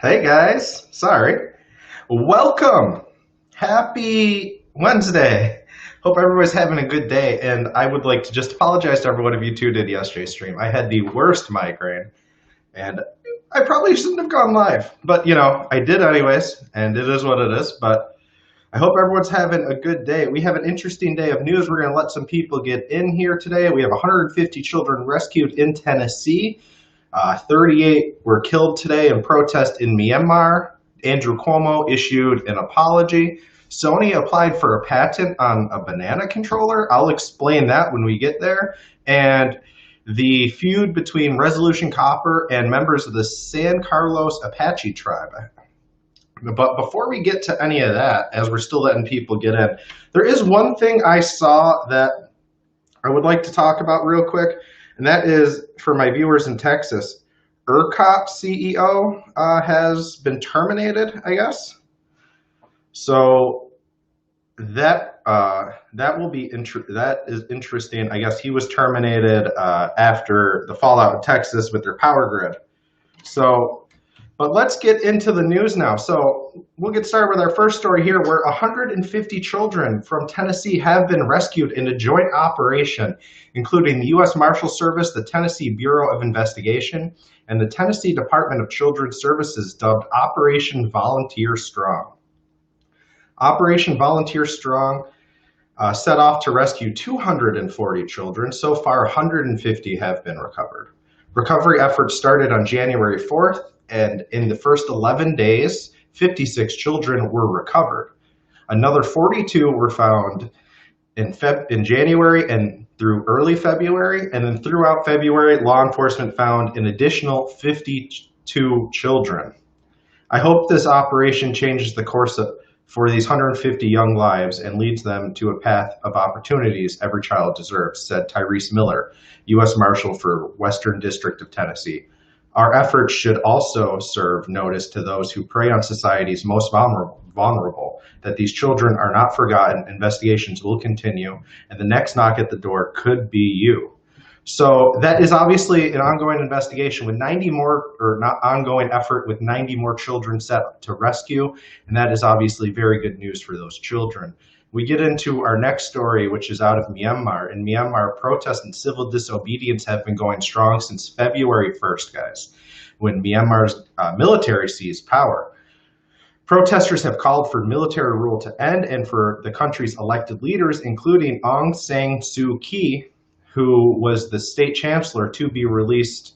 Hey guys, sorry. Welcome. Happy Wednesday. Hope everybody's having a good day. And I would like to just apologize to everyone of you two did yesterday's stream. I had the worst migraine and I probably shouldn't have gone live. But I did anyways, and it is what it is. But I hope everyone's having a good day. We have an interesting day of news. We're going to let some people get in here today. We have 150 children rescued in Tennessee. 38 were killed today in protest in Myanmar. Andrew Cuomo issued an apology. Sony applied for a patent on a banana controller. I'll explain that when we get there. And the feud between Resolution Copper and members of the San Carlos Apache Tribe. But before we get to any of that, as we're still letting people get in, there is one thing I saw that I would like to talk about real quick. And that is for my viewers in Texas. ERCOT CEO has been terminated, I guess. So that that is interesting. I guess he was terminated after the fallout in Texas with their power grid. But let's get into the news now. So we'll get started with our first story here, where 150 children from Tennessee have been rescued in a joint operation, including the U.S. Marshal Service, the Tennessee Bureau of Investigation, and the Tennessee Department of Children's Services, dubbed Operation Volunteer Strong. Operation Volunteer Strong set off to rescue 240 children. So far, 150 have been recovered. Recovery efforts started on January 4th. And in the first 11 days, 56 children were recovered. Another 42 were found in January and through early February. And then throughout February, law enforcement found an additional 52 children. I hope this operation changes the course for these 150 young lives and leads them to a path of opportunities every child deserves, said Tyrese Miller, U.S. Marshal for Western District of Tennessee. Our efforts should also serve notice to those who prey on society's most vulnerable, that these children are not forgotten, investigations will continue, and the next knock at the door could be you. So that is obviously an ongoing investigation with 90 more, or not ongoing effort with 90 more children set to rescue, and that is obviously very good news for those children. We get into our next story, which is out of Myanmar. In Myanmar, protests and civil disobedience have been going strong since February 1st, guys, when Myanmar's military seized power. Protesters have called for military rule to end and for the country's elected leaders, including Aung San Suu Kyi, who was the state chancellor, to be released.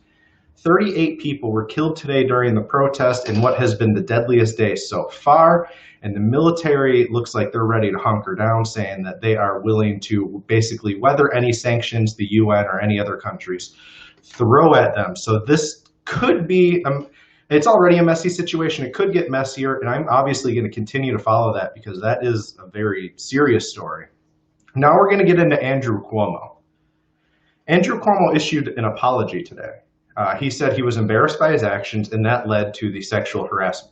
38 people were killed today during the protest in what has been the deadliest day so far. And the military looks like they're ready to hunker down, saying that they are willing to basically weather any sanctions the UN or any other countries throw at them. So this could be, it's already a messy situation. It could get messier. And I'm obviously going to continue to follow that because that is a very serious story. Now we're going to get into Andrew Cuomo. Andrew Cuomo issued an apology today. He said he was embarrassed by his actions, and that led to the sexual harassment.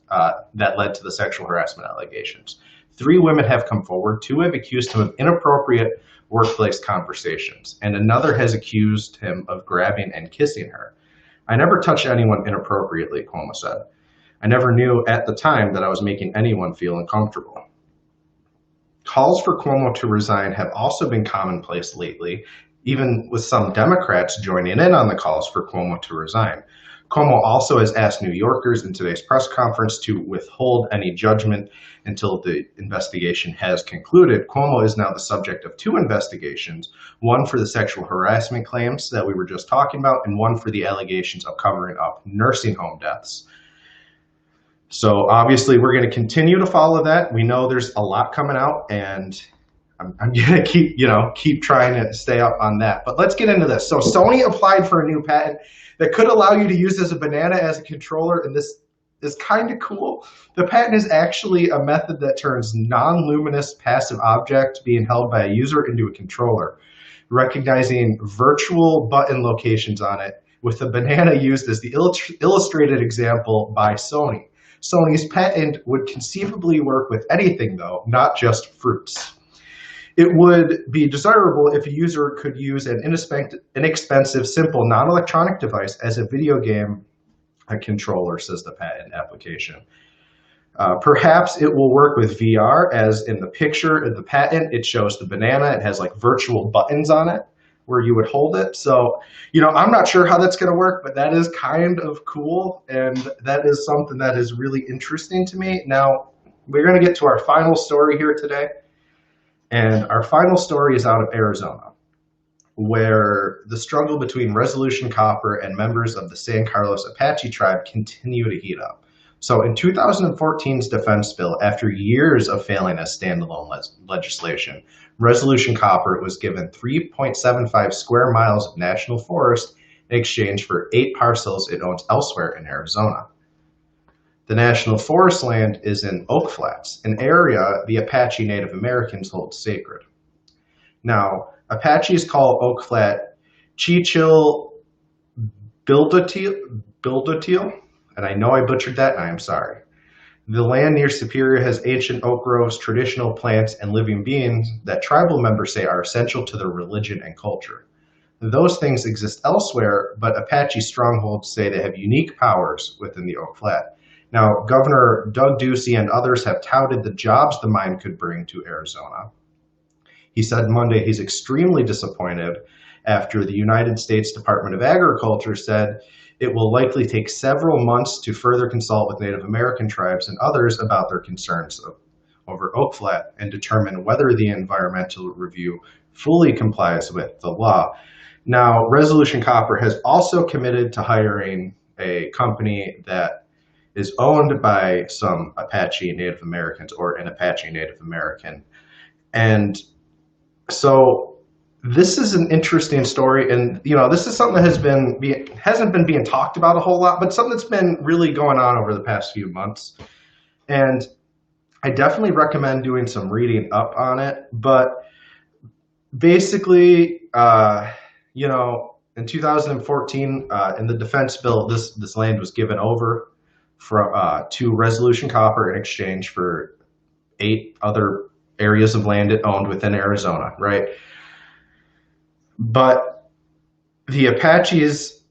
Allegations. 3 women have come forward. 2 have accused him of inappropriate workplace conversations, and another has accused him of grabbing and kissing her. I never touched anyone inappropriately, Cuomo said. I never knew at the time that I was making anyone feel uncomfortable. Calls for Cuomo to resign have also been commonplace lately, even with some Democrats joining in on the calls for Cuomo to resign. Cuomo also has asked New Yorkers in today's press conference to withhold any judgment until the investigation has concluded. Cuomo is now the subject of 2 investigations, one for the sexual harassment claims that we were just talking about, and one for the allegations of covering up nursing home deaths. So obviously we're going to continue to follow that. We know there's a lot coming out, and I'm going to keep trying to stay up on that. But let's get into this. So Sony applied for a new patent that could allow you to use as a banana as a controller, and this is kind of cool. The patent is actually a method that turns non-luminous passive object being held by a user into a controller, recognizing virtual button locations on it, with the banana used as the illustrated example by Sony. Sony's patent would conceivably work with anything, though, not just fruits. It would be desirable if a user could use an inexpensive, simple, non-electronic device as a video game controller, says the patent application. Perhaps it will work with VR, as in the picture in the patent, it shows the banana. It has like virtual buttons on it where you would hold it. So, I'm not sure how that's going to work, but that is kind of cool. And that is something that is really interesting to me. Now, we're going to get to our final story here today. And our final story is out of Arizona, where the struggle between Resolution Copper and members of the San Carlos Apache tribe continue to heat up. So in 2014's defense bill, after years of failing as standalone legislation, Resolution Copper was given 3.75 square miles of national forest in exchange for 8 parcels it owns elsewhere in Arizona. The national forest land is in Oak Flats, an area the Apache Native Americans hold sacred. Now, Apaches call Oak Flat Chichil Bildotil, and I know I butchered that, and I am sorry. The land near Superior has ancient oak groves, traditional plants, and living beings that tribal members say are essential to their religion and culture. Those things exist elsewhere, but Apache strongholds say they have unique powers within the Oak Flat. Now, Governor Doug Ducey and others have touted the jobs the mine could bring to Arizona. He said Monday he's extremely disappointed after the United States Department of Agriculture said it will likely take several months to further consult with Native American tribes and others about their concerns over Oak Flat and determine whether the environmental review fully complies with the law. Now, Resolution Copper has also committed to hiring a company that is owned by some Apache Native Americans or an Apache Native American. And so this is an interesting story, and this is something that hasn't been being talked about a whole lot, but something that's been really going on over the past few months. And I definitely recommend doing some reading up on it. But basically, in 2014, in the defense bill, this land was given over to Resolution Copper in exchange for 8 other areas of land it owned within Arizona, right? But the Apaches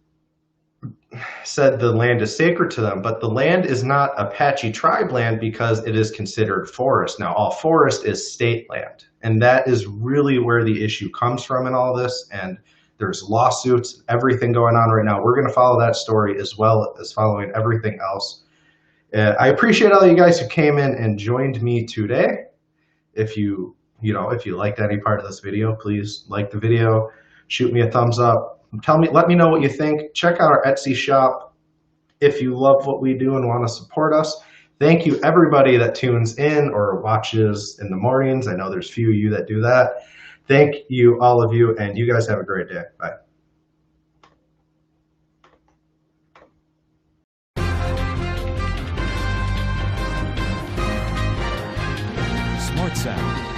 said the land is sacred to them, but the land is not Apache tribe land because it is considered forest. Now, all forest is state land, and that is really where the issue comes from in all this, and there's lawsuits, everything going on right now. We're going to follow that story as well as following everything else. I appreciate all you guys who came in and joined me today. If you liked any part of this video, please like the video, shoot me a thumbs up, let me know what you think. Check out our Etsy shop if you love what we do and want to support us. Thank you everybody that tunes in or watches in the mornings. I know there's few of you that do that. Thank you, all of you, and you guys have a great day. Bye. Smart Sound.